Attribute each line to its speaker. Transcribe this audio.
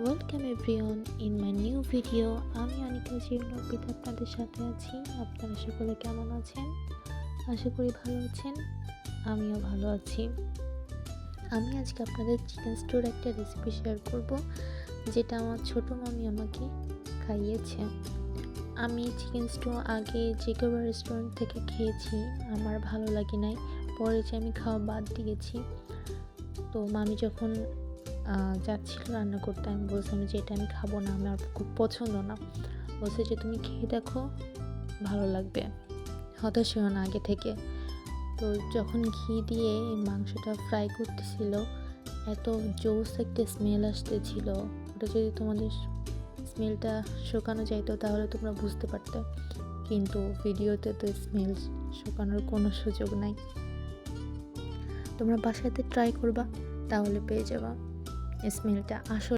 Speaker 1: Welcome everyone in my new video. আমি অনিকা জির্ণপিত আপনাদের সাথে আছি। আপনারা সকলে কেমন আছেন? আশা করি ভালো আছেন। আমিও ভালো আছি। আমি আজকে আপনাদের চিকেন স্টোর একটা রেসিপি শেয়ার করব, যেটা আমার ছোটো মামি আমাকে খাইয়েছে। আমি চিকেন স্টো আগে যে কেউ রেস্টুরেন্ট থেকে খেয়েছি, আমার ভালো লাগে নাই। পরে যে আমি খাওয়া বাদ দিয়েছি, তো মামি যখন যাচ্ছিল রান্না করতে, আমি বলছিলাম যে এটা আমি খাবো না, আমার খুব পছন্দ না। বলছে যে তুমি খেয়ে দেখো, ভালো লাগবে, হতাশ হও না আগে থেকে। তো যখন ঘি দিয়ে এই মাংসটা ফ্রাই করতেছিল, এত জোস একটা স্মেল আসতেছিল। ওটা যদি তোমাদের স্মেলটা শুকানো যাইতো তাহলে তোমরা বুঝতে পারতে, কিন্তু ভিডিওতে তো স্মেল শুকানোর কোনো সুযোগ নাই। তোমরা বাসাতে ট্রাই করবা, তাহলে পেয়ে যাবা স্মেলটা আসলে